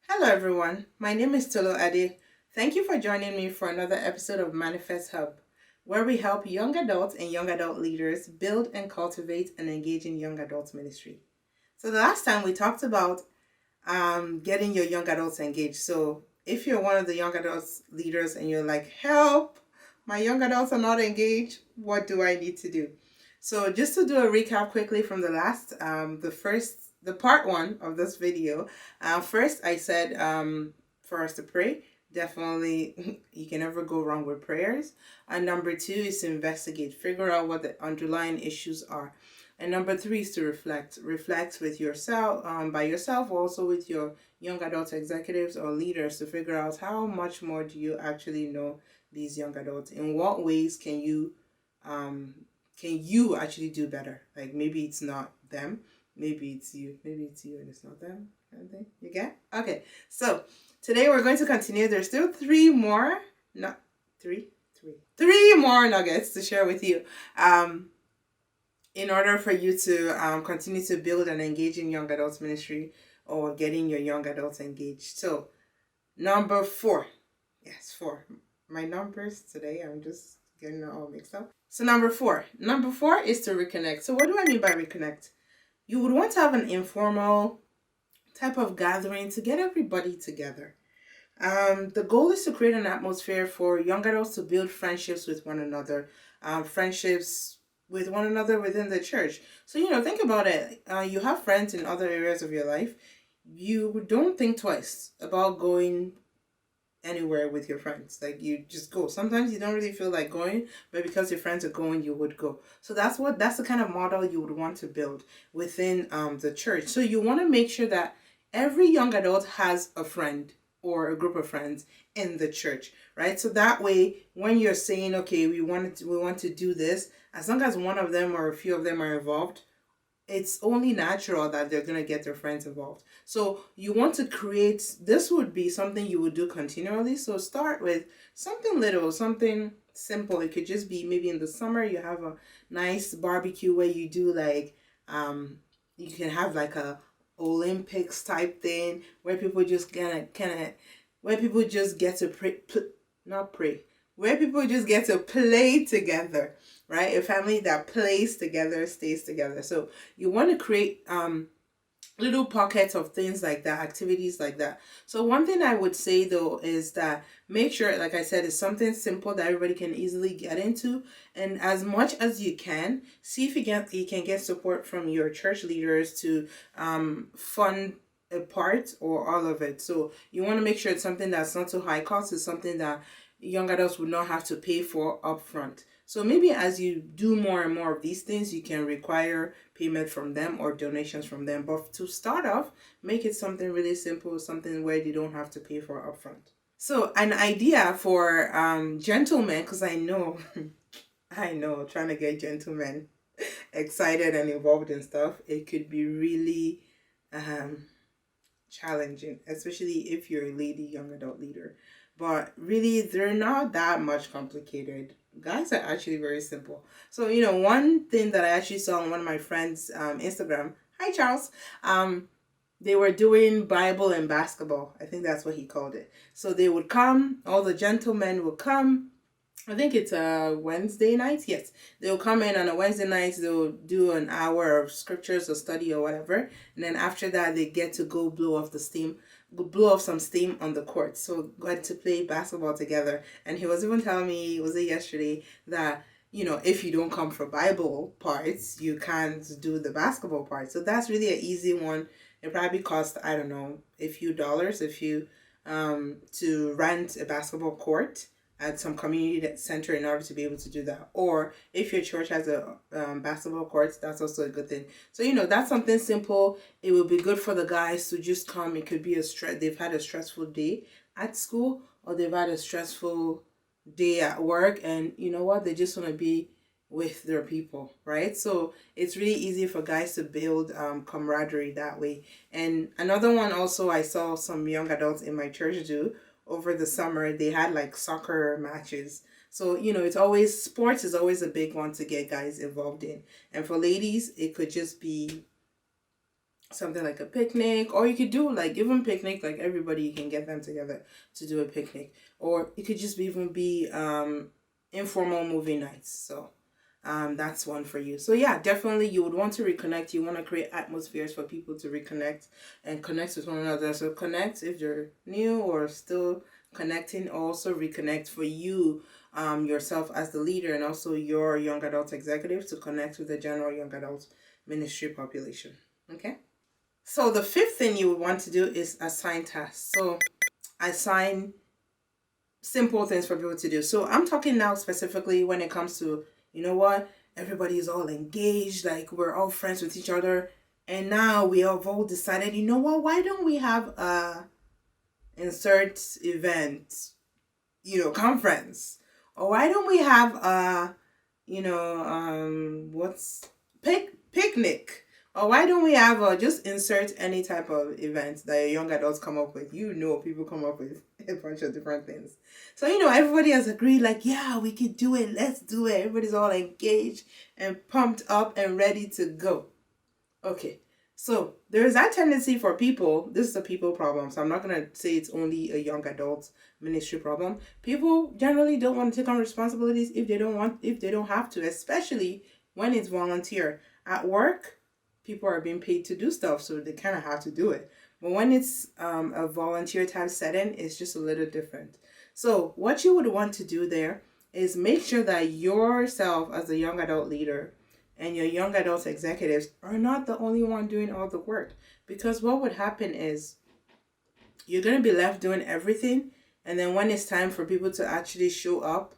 Hello, everyone. My name is Tolo Ade. Thank you for joining me for another episode of Manifest Hub, where we help young adults and young adult leaders build and cultivate and engage in young adult ministry. So, the last time we talked about getting your young adults engaged. So, if you're one of the young adults leaders and you're like, help, my young adults are not engaged, what do I need to do? So, just to do a recap quickly from the last, the part one of this video, first I said for us to pray. Definitely, you can never go wrong with prayers. And number two is to investigate, figure out what the underlying issues are. And number three is to reflect. Reflect with yourself, by yourself, or also with your young adult executives or leaders to figure out how much more do you actually know these young adults. In what ways um, can you actually do better? Like maybe it's not them, maybe it's you, maybe it's you and it's not them. Kind of thing. You get? Okay. So today we're going to continue. There's still three more, not three more nuggets to share with you. In order for you to continue to build and engage in young adults ministry or getting your young adults engaged. So, number four. Yes, four. My numbers today, I'm just getting it all mixed up. So, number four. Number four is to reconnect. So, what do I mean by reconnect? You would want to have an informal type of gathering to get everybody together. The goal is to create an atmosphere for young adults to build friendships with one another, friendships with one another within the church. So, think about it. You have friends in other areas of your life. You don't think twice about going anywhere with your friends. Like you just go. Sometimes you don't really feel like going, but because your friends are going, you would go. So that's the kind of model you would want to build within the church. So you want to make sure that every young adult has a friend or a group of friends in the church, right? So that way, when you're saying, okay, we want to do this, as long as one of them or a few of them are involved, it's only natural that they're going to get their friends involved. So you want to create, this would be something you would do continually. So start with something little, something simple. It could just be maybe in the summer you have a nice barbecue where you do like you can have like a Olympics type thing where people just where people just get to not pray, where people just get to play together, right? A family that plays together stays together. So you want to create little pockets of things like that, activities like that. So one thing I would say though is that make sure, like I said, it's something simple that everybody can easily get into, and as much as you can, see if you can get support from your church leaders to fund a part or all of it. So you want to make sure it's something that's not too high cost. It's something that young adults would not have to pay for upfront. So maybe as you do more and more of these things, you can require payment from them or donations from them. But to start off, make it something really simple, something where you don't have to pay for upfront. So an idea for gentlemen, because I know, I know, trying to get gentlemen excited and involved in stuff, it could be really challenging, especially if you're a lady young adult leader. But really, they're not that much complicated. Guys are actually very simple. So, one thing that I actually saw on one of my friends' Instagram, hi Charles, they were doing Bible and basketball. I think that's what he called it. So they would come, all the gentlemen would come. I think it's a Wednesday night. Yes, they'll come in on a Wednesday night. They'll do an hour of scriptures or study or whatever, and then after that, they get to go blow off some steam on the court. So got to play basketball together. And he was even telling me, was it yesterday, that if you don't come for Bible parts, you can't do the basketball part. So that's really an easy one. It probably costs, I don't know, a few dollars if you to rent a basketball court at some community center in order to be able to do that. Or if your church has a basketball court, that's also a good thing. So that's something simple. It will be good for the guys to just come. It could be they've had a stressful day at school, or they've had a stressful day at work, and you know what, they just want to be with their people, right? So it's really easy for guys to build camaraderie that way. And another one also, I saw some young adults in my church do over the summer. They had like soccer matches. So it's always, sports is always a big one to get guys involved in. And for ladies, it could just be something like a picnic, or you could do like even picnic, like everybody, you can get them together to do a picnic, or it could just even be informal movie nights. So that's one for you. So yeah, definitely you would want to reconnect. You want to create atmospheres for people to reconnect and connect with one another. So connect if you're new or still connecting. Also reconnect for you yourself as the leader, and also your young adult executive to connect with the general young adult ministry population. Okay. So the fifth thing you would want to do is assign tasks. So assign simple things for people to do. So I'm talking now specifically when it comes to, you know what, everybody is all engaged, like we're all friends with each other. And now we have all decided, you know what, why don't we have a insert event, conference? Or why don't we have a, what's picnic? Or why don't we have just insert any type of event that young adults come up with? People come up with a bunch of different things. So, everybody has agreed, like, yeah, we could do it. Let's do it. Everybody's all engaged and pumped up and ready to go. Okay. So there is that tendency for people. This is a people problem. So I'm not going to say it's only a young adult ministry problem. People generally don't want to take on responsibilities if they don't have to, especially when it's volunteer. At work, people are being paid to do stuff, so they kind of have to do it. But when it's a volunteer type setting, it's just a little different. So what you would want to do there is make sure that yourself as a young adult leader and your young adult executives are not the only one doing all the work. Because what would happen is you're going to be left doing everything, and then when it's time for people to actually show up,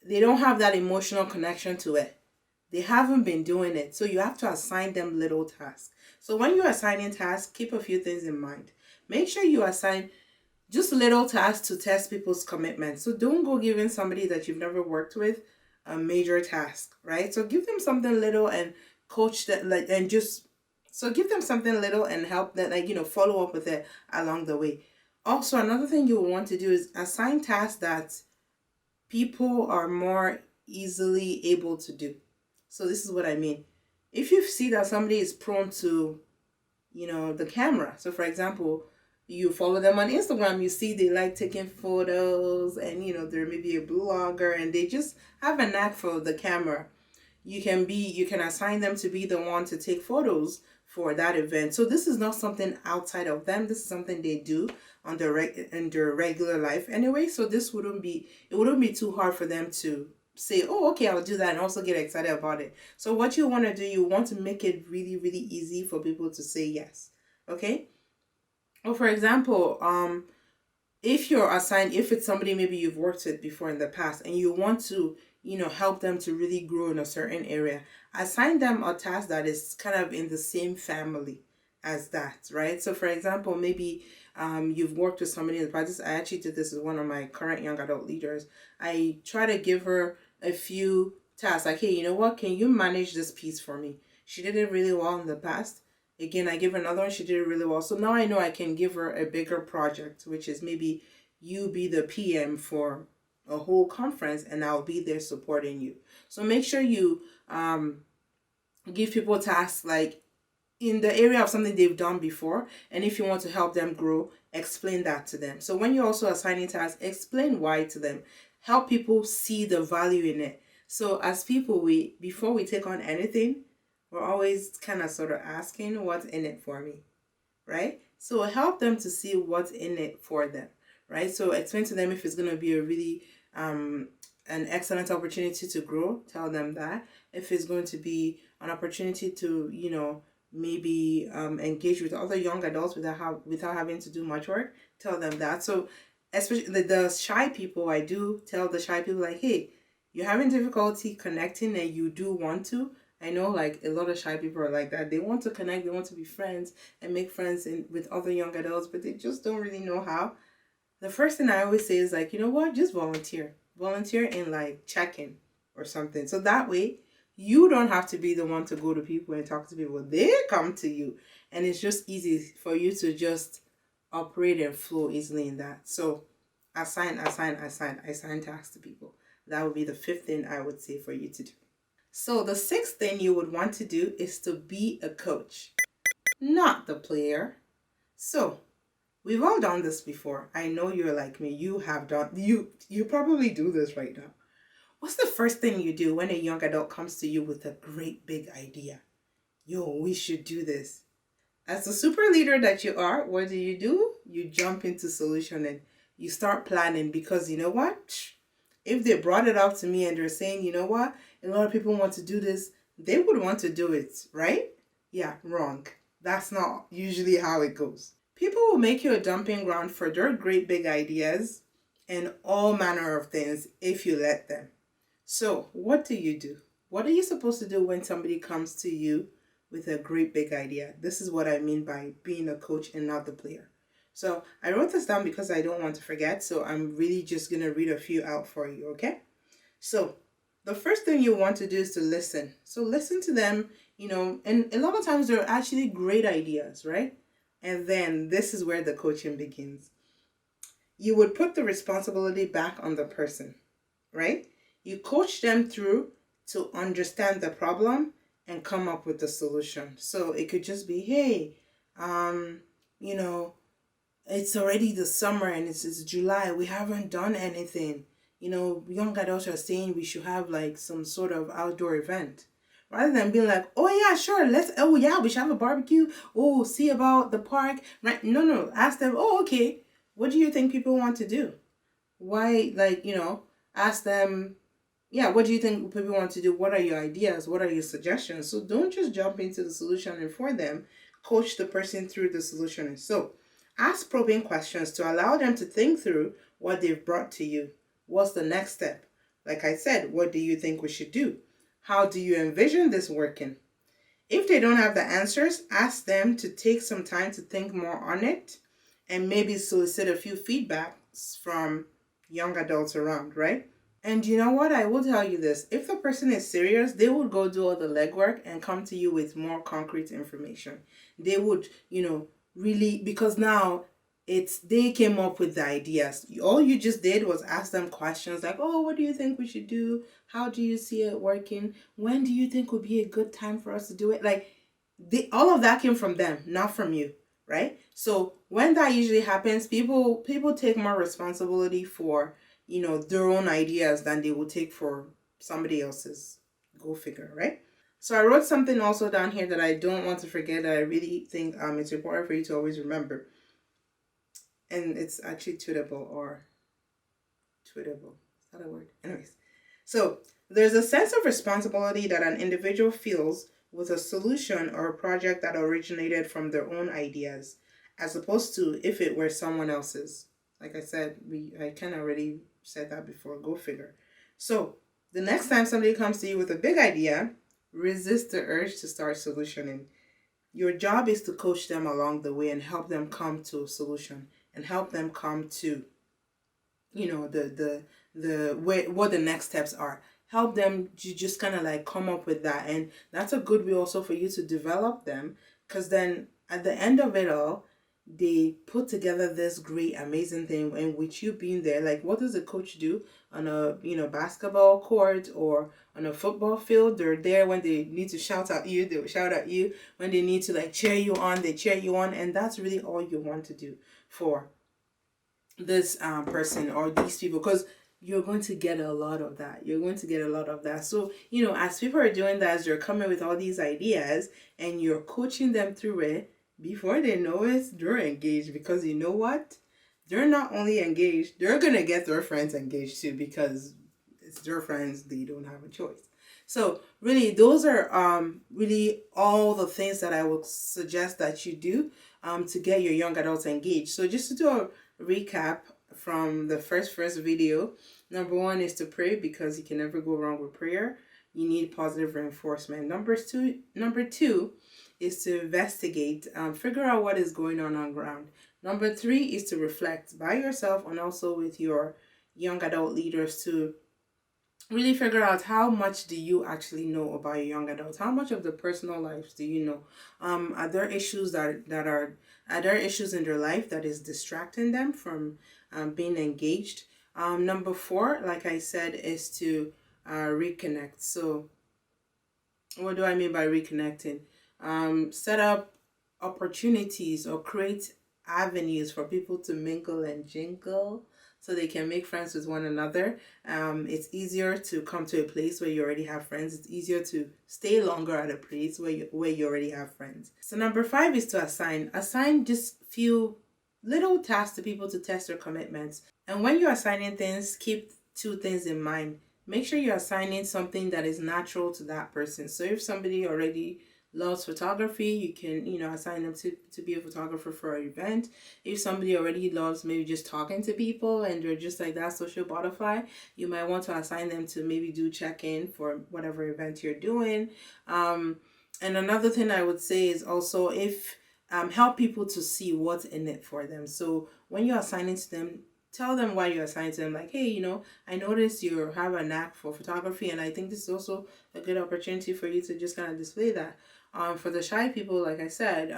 they don't have that emotional connection to it. They haven't been doing it. So you have to assign them little tasks. So when you're assigning tasks, keep a few things in mind. Make sure you assign just little tasks to test people's commitment. So don't go giving somebody that you've never worked with a major task, right? So give them something little and coach that, like, and just so give them something little and help that, follow up with it along the way. Also, another thing you want to do is assign tasks that people are more easily able to do. So this is what I mean. If you see that somebody is prone to, the camera. So for example, you follow them on Instagram, you see they like taking photos, and they're maybe a blogger and they just have a knack for the camera. You can assign them to be the one to take photos for that event. So this is not something outside of them. This is something they do on in their regular life anyway. So it wouldn't be too hard for them to say, oh, okay, I'll do that, and also get excited about it. So what you want to do, you want to make it really, really easy for people to say yes. Okay. Well, for example, if it's somebody maybe you've worked with before in the past and you want to, help them to really grow in a certain area, assign them a task that is kind of in the same family as that, right? So for example, maybe you've worked with somebody in the past. I actually did this with one of my current young adult leaders. I try to give her a few tasks, like, hey, you know what, can you manage this piece for me? She did it really well in the past. Again, I give her another one. She did it really well. So now I know I can give her a bigger project, which is maybe you be the PM for a whole conference and I'll be there supporting you. So make sure you give people tasks like in the area of something they've done before. And if you want to help them grow, explain that to them. So when you're also assigning tasks, explain why to them. Help people see the value in it. So as people, before we take on anything, we're always kind of sort of asking what's in it for me, right? So help them to see what's in it for them, right? So explain to them if it's going to be a really an excellent opportunity to grow, tell them that. If it's going to be an opportunity to, maybe engage with other young adults without having to do much work, tell them that. So especially the shy people, I do tell the shy people, like, hey, you're having difficulty connecting and you do want to. I know, like, a lot of shy people are like that. They want to connect, they want to be friends and make friends with other young adults, but they just don't really know how. The first thing I always say is, like, you know what, just volunteer. Volunteer in, like, check-in or something. So that way, you don't have to be the one to go to people and talk to people. They come to you. And it's just easy for you to just operate and flow easily in that. So assign tasks to people. That would be the fifth thing I would say for you to do. So the sixth thing you would want to do is to be a coach. not the player. So, we've all done this before. I know you're like me. You have done you probably do this right now. What's the first thing you do when a young adult comes to you with a great big idea? Yo, we should do this. As the super leader that you are, what do? You jump into solution and you start planning because you know what? If they brought it up to me and they're saying, you know what, a lot of people want to do this, they would want to do it, right? Yeah, wrong. That's not usually how it goes. People will make you a dumping ground for their great big ideas and all manner of things if you let them. So, what do you do? What are you supposed to do when somebody comes to you with a great big idea? This is what I mean by being a coach and not the player. So, I wrote this down because I don't want to forget. So, I'm really just going to read a few out for you, okay? So, the first thing you want to do is to listen. So, listen to them, and a lot of times they're actually great ideas, right? And then this is where the coaching begins. You would put the responsibility back on the person, right? You coach them through to understand the problem and come up with the solution. So it could just be, hey, um, you know, it's already the summer and it's July. We haven't done anything. Young adults are saying we should have like some sort of outdoor event. Rather than being like, oh yeah, sure, oh yeah, we should have a barbecue. Oh, see about the park. Right? No. Ask them, oh, okay, what do you think people want to do? Why, ask them, yeah, what do you think people want to do? What are your ideas? What are your suggestions? So don't just jump into the solution and for them, coach the person through the solution. So ask probing questions to allow them to think through what they've brought to you. What's the next step? Like I said, what do you think we should do? How do you envision this working? If they don't have the answers, ask them to take some time to think more on it and maybe solicit a few feedbacks from young adults around, right? And you know what? I will tell you this. If the person is serious, they would go do all the legwork and come to you with more concrete information. They would, really, because now they came up with the ideas. All you just did was ask them questions like, oh, what do you think we should do? How do you see it working? When do you think would be a good time for us to do it? Like, all of that came from them, not from you, right? So when that usually happens, people take more responsibility for their own ideas than they will take for somebody else's. Go figure, right? So I wrote something also down here that I don't want to forget that I really think it's important for you to always remember. And it's actually tweetable. Is that a word? Anyways. So there's a sense of responsibility that an individual feels with a solution or a project that originated from their own ideas, as opposed to if it were someone else's. Like I said, I kind of already said that before. Go figure. So the next time somebody comes to you with a big idea, resist the urge to start solutioning. Your job is to coach them along the way and help them come to a solution and help them come to, what the next steps are. Help them to just kind of like come up with that, and that's a good way also for you to develop them, because then at the end of it all, they put together this great amazing thing, and with you being there, like what does a coach do on a basketball court or on a football field? They're there when they need to shout at you, they will shout at you. When they need to like cheer you on, they cheer you on. And that's really all you want to do for this person or these people, because you're going to get a lot of that. So as people are doing that, as you're coming with all these ideas and you're coaching them through it, before they know it, they're engaged, because you know what, they're not only engaged, they're gonna get their friends engaged too, because it's their friends, they don't have a choice. So really, those are really all the things that I would suggest that you do to get your young adults engaged. So just to do a recap from the first video, number one is to pray, because you can never go wrong with prayer. You need positive reinforcement. Number two is to investigate, figure out what is going on ground. Number three is to reflect by yourself and also with your young adult leaders to really figure out how much do you actually know about your young adults. How much of the personal lives do you know? Are there issues are there issues in their life that is distracting them from being engaged? Number four, like I said, is to reconnect. So what do I mean by reconnecting? Set up opportunities or create avenues for people to mingle and jingle so they can make friends with one another. It's easier to come to a place where you already have friends. It's easier to stay longer at a place where you already have friends. So number 5 is to assign just few little tasks to people to test their commitments. And when you're assigning things, keep 2 things in mind. Make sure you're assigning something that is natural to that person. So if somebody already loves photography, you can, assign them to be a photographer for an event. If somebody already loves maybe just talking to people and they're just like that social butterfly, you might want to assign them to maybe do check-in for whatever event you're doing. And another thing I would say is also if help people to see what's in it for them. So when you're assigning to them, tell them why you're assigning to them. Like, hey, I noticed you have a knack for photography, and I think this is also a good opportunity for you to just kind of display that. For the shy people, like I said,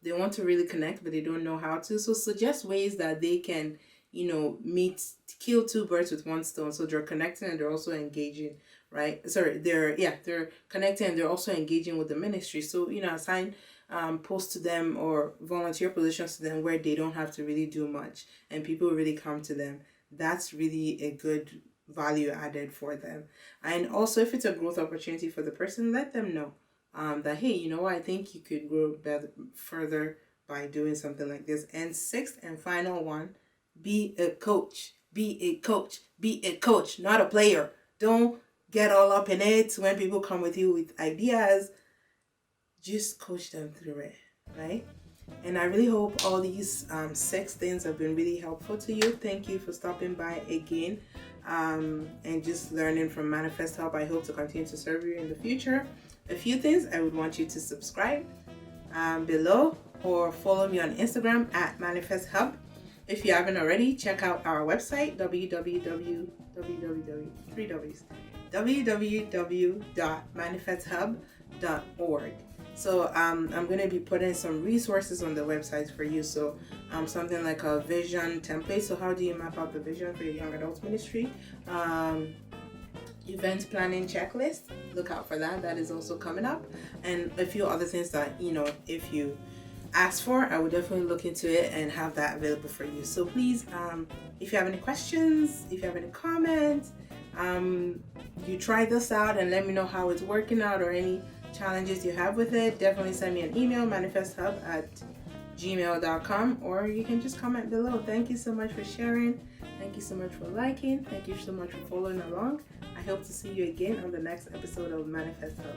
they want to really connect, but they don't know how to. So suggest ways that they can, kill 2 birds with 1 stone. So they're connecting and they're also engaging, right? Sorry, they're connecting and they're also engaging with the ministry. So, assign post to them or volunteer positions to them where they don't have to really do much and people really come to them. That's really a good value added for them. And also, if it's a growth opportunity for the person, let them know that, hey, I think you could grow further by doing something like this. And 6th and final one, be a coach. Be a coach. Be a coach, not a player. Don't get all up in it when people come with you with ideas. Just coach them through it, right? And I really hope all these 6 things have been really helpful to you. Thank you for stopping by again and just learning from Manifest Hub. I hope to continue to serve you in the future. A few things I would want you to subscribe below or follow me on Instagram at Manifest Hub. If you haven't already, check out our website, www.manifesthub.org. So I'm going to be putting some resources on the website for you. So something like a vision template. So how do you map out the vision for your young adults ministry? Event planning checklist. Look out for that. That is also coming up. And a few other things that, if you ask for, I would definitely look into it and have that available for you. So please, if you have any questions, if you have any comments, you try this out and let me know how it's working out or any challenges you have with it. Definitely send me an email, manifesthub@gmail.com, or you can just comment below. Thank you so much for sharing. Thank you so much for liking. Thank you so much for following along. I hope to see you again on the next episode of Manifest Hub.